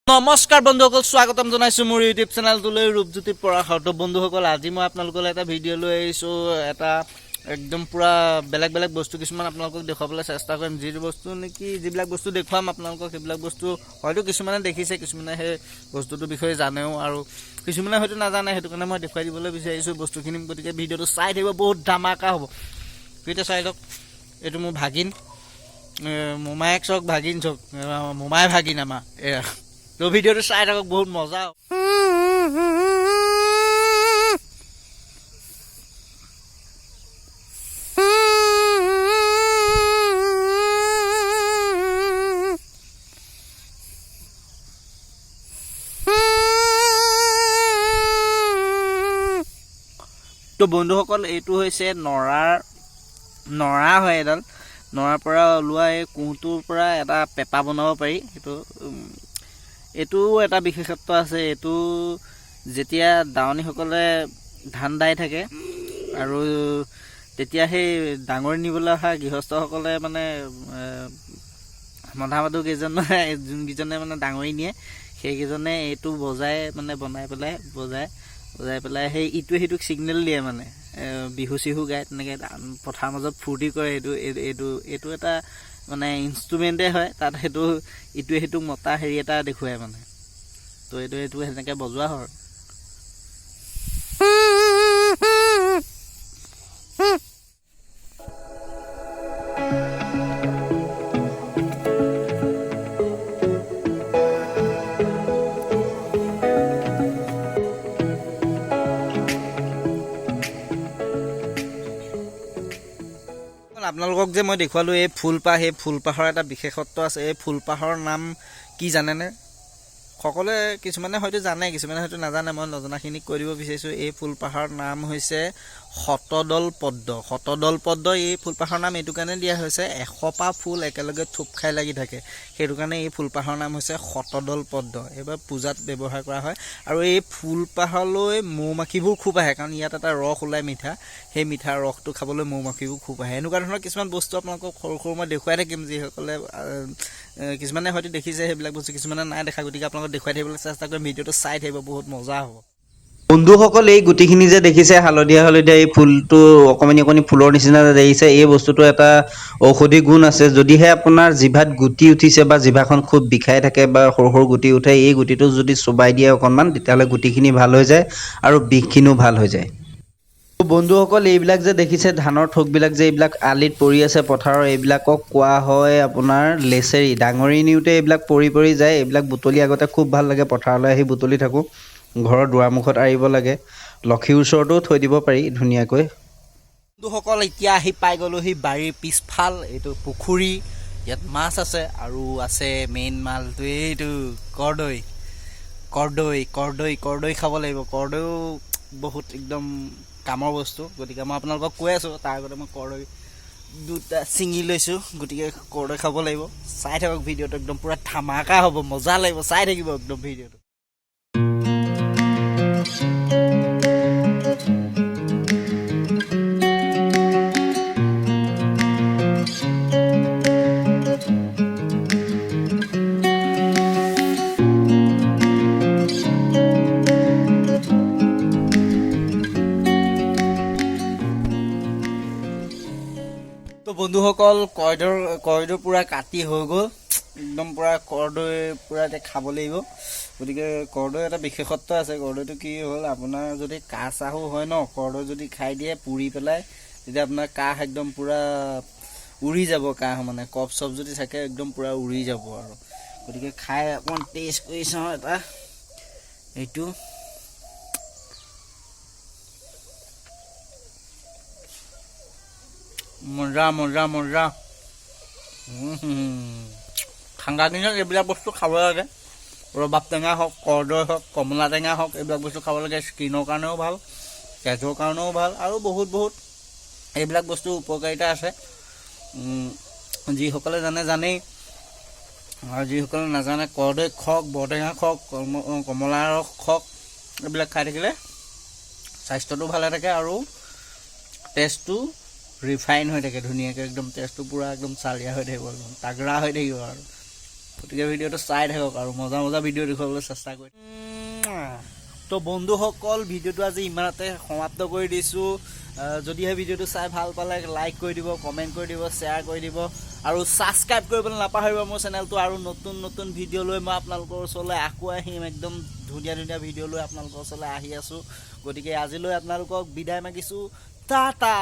নমস্কাৰ বন্ধুসকল, স্বাগতম জনাইছো মোৰ ইউটিউব চেনেলটোলৈ ৰূপজ্যোতি পৰাশৰ। তো বন্ধুসকল, আজি মই আপোনালোকলৈ এটা ভিডিঅ' লৈ আহিছোঁ। এটা একদম পুৰা বেলেগ বেলেগ বস্তু কিছুমান আপোনালোকক দেখুৱাবলৈ চেষ্টা কৰিম। যিবিলাক বস্তু দেখুৱাম আপোনালোকক, সেইবিলাক বস্তু হয়তো কিছুমানে দেখিছে, কিছুমানে সেই বস্তুটোৰ বিষয়ে জানেও, আৰু কিছুমানে হয়তো নাজানে। সেইটো কাৰণে মই দেখুৱাই দিবলৈ বিচাৰিছোঁ বস্তুখিনি। গতিকে ভিডিঅ'টো চাই থাকিব, বহুত ধামাকা হ'ব। এতিয়া চাই লওক, এইটো মোৰ ভাগিন, মোমায়েক চওক, ভাগিন চওক, মোমাই ভাগিন আমাৰ এয়া। তো ভিডিঅ'টো চাই থাকক, বহুত মজা। তো বন্ধুসকল, এইটো হৈছে নৰা হয়। এডাল নৰাৰ পৰা ওলোৱা এই কুঁহটোৰ পৰা এটা পেপা বনাব পাৰি। এইটো এটা বিশেষত্ব আছে। এইটো যেতিয়া দাৱনীসকলে ধান দাই থাকে আৰু তেতিয়া সেই ডাঙৰি নিবলৈ অহা গৃহস্থসকলে মানে মধা মাধু যোনকেইজনে মানে ডাঙৰি নিয়ে, সেইকেইজনে এইটো বনাই পেলাই সেই ইটোৱে সিটোক চিগনেল দিয়ে, মানে বিহু চিহু গায়, তেনেকৈ পথাৰৰ মাজত ফূৰ্তি কৰে। এইটো এটা মানে ইনষ্ট্ৰুমেণ্টে হয়। তাত ইটোৱে সিটোক মতা হেৰি এটা দেখুৱায় মানে। তো এইটো সেনেকৈ বজোৱা হয়। আপোনালোকক যে মই দেখুৱালোঁ এই ফুলপাহ, সেই ফুলপাহৰ এটা বিশেষত্ব আছে। এই ফুলপাহৰ নাম কি জানেনে? সকলোৱে, কিছুমানে হয়তো জানে, কিছুমানে হয়তো নাজানে। মই নজনাখিনিক কৈ দিব বিচাৰিছোঁ। এই ফুলপাহৰ নাম হৈছে শতদল পদ্ম। এই ফুলপাহৰ নাম এইটো কাৰণে দিয়া হৈছে, 100পা ফুল একেলগে থোপ খাই লাগি থাকে, সেইটো কাৰণে এই ফুলপাহৰ নাম হৈছে শতদল পদ্ম। এইবাৰ পূজাত ব্যৱহাৰ কৰা হয়। আৰু এই ফুলপাহলৈ মৌ মাখিবোৰ খুব আহে, কাৰণ ইয়াত এটা ৰস ওলায় মিঠা। সেই মিঠা ৰসটো খাবলৈ মৌ মাখিবোৰ খুব আহে। এনেকুৱা ধৰণৰ কিছুমান বস্তু আপোনালোকক সৰু মই দেখুৱাই থাকিম, যিসকলে কিছুমানে হয়তো দেখিছে সেইবিলাক বস্তু, কিছুমানে নাই দেখা। গতিকে আপোনালোকক দেখুৱাই থাকিবলৈ চেষ্টা কৰিম। ভিডিঅ'টো চাই থাকিব, বহুত মজা হ'ব। বন্ধুসকল, এই গুটিখিনি যে দেখিছে হালধীয়া এই ফুলটো অকণি ফুলৰ নিচিনা যে দেখিছে, এই বস্তুটো এটা ঔষধি গুণ আছে। যদিহে আপোনাৰ জিভাত গুটি উঠিছে বা জিভাখন খুব বিষাই থাকে বা সৰু সৰু গুটি উঠে, এই গুটিটো যদি চোবাই দিয়ে অকণমান, তেতিয়াহ'লে গুটিখিনি ভাল হৈ যায় আৰু বিষখিনিও ভাল হৈ যায়। বন্ধুসকল, এইবিলাক যে দেখিছে ধানৰ ঠোকবিলাক যে এইবিলাক আলিত পৰি আছে পথাৰৰ, এইবিলাকক কোৱা হয় আপোনাৰ লেচেৰি। ডাঙৰি নিওঁতে এইবিলাক পৰি যায়। এইবিলাক বুটলি আগতে খুব ভাল লাগে, পথাৰলৈ আহি বুটলি থাকোঁ। ঘৰৰ দুৱাৰমুখত আৰিব লাগে, লক্ষীৰ ওচৰতো থৈ দিব পাৰি ধুনীয়াকৈ। বন্ধুসকল, এতিয়া আহি পাই গ'লোহি বাৰীৰ পিছফাল। এইটো পুখুৰী, ইয়াত মাছ আছে, আৰু আছে মেইন মালটো এইটো কৰ্দৈ খাব লাগিব। কৰ্দৈও বহুত একদম কামৰ বস্তু। গতিকে মই আপোনালোকক কৈ আছোঁ, তাৰ আগতে মই কৰ্দৈ দুটা ছিঙি লৈছোঁ। গতিকে কৰ্দৈ খাব লাগিব। চাই থাকক ভিডিঅ'টো, একদম পূৰা ধামাকা হ'ব, মজা লাগিব, চাই থাকিব একদম ভিডিঅ'টো। তো বন্ধুসকল, কৰ্দৈ পূৰা কাটি হৈ গ'ল, একদম পূৰা কৰ্দৈ পূৰা এতিয়া খাব লাগিব। গতিকে কৰ্দৈ এটা বিশেষত্ব আছে। কৰ্দৈটো কি হ'ল, আপোনাৰ যদি কাহ চাহো হয় ন, কৰ্দৈ যদি খাই দিয়ে পুৰি পেলাই, তেতিয়া আপোনাৰ কাহ একদম পূৰা উৰি যাব। কাহ মানে কফ চফ যদি থাকে একদম পূৰা উৰি যাব আৰু। গতিকে খাই অকণমান টেষ্ট কৰি চাওঁ এটা। এইটো মজা। ঠাণ্ডা দিনত এইবিলাক বস্তু খাব লাগে। ৰবাব টেঙা হওক, কৰ্দৈ হওক, কমলা টেঙা হওক, এইবিলাক বস্তু খাব লাগে। স্কিনৰ কাৰণেও ভাল, তেজৰ কাৰণেও ভাল, আৰু বহুত এইবিলাক বস্তু উপকাৰিতা আছে। যিসকলে জানেই, আৰু যিসকলে নাজানে, কৰ্দৈ খওক, বৰটেঙা খওক, কমলা ৰস খওক, এইবিলাক খাই থাকিলে স্বাস্থ্যটো ভালে থাকে আৰু টেষ্টটো ৰিফাইন হৈ থাকে ধুনীয়াকৈ। একদম টেষ্টটো পূৰা একদম চালিয়া হৈ থাকিব, একদম তাগৰা হৈ থাকিব আৰু গতিকে ভিডিঅ'টো চাই থাকক আৰু মজা মজা ভিডিঅ' দেখুৱাবলৈ চেষ্টা কৰিম। তো বন্ধুসকল ভিডিঅ'টো আজি ইমানতে সমাপ্ত কৰি দিছোঁ। যদিহে ভিডিঅ'টো চাই ভাল পালে লাইক কৰি দিব, কমেণ্ট কৰি দিব, শ্বেয়াৰ কৰি দিব আৰু ছাবস্ক্ৰাইব কৰিবলৈ নাপাহৰিব মোৰ চেনেলটো। আৰু নতুন নতুন ভিডিঅ' লৈ মই আপোনালোকৰ ওচৰলৈ আকৌ আহিম, একদম ধুনীয়া ধুনীয়া ভিডিঅ' লৈ আপোনালোকৰ ওচৰলৈ আহি আছোঁ। গতিকে আজিলৈ আপোনালোকক বিদায় মাগিছোঁ, টাটা।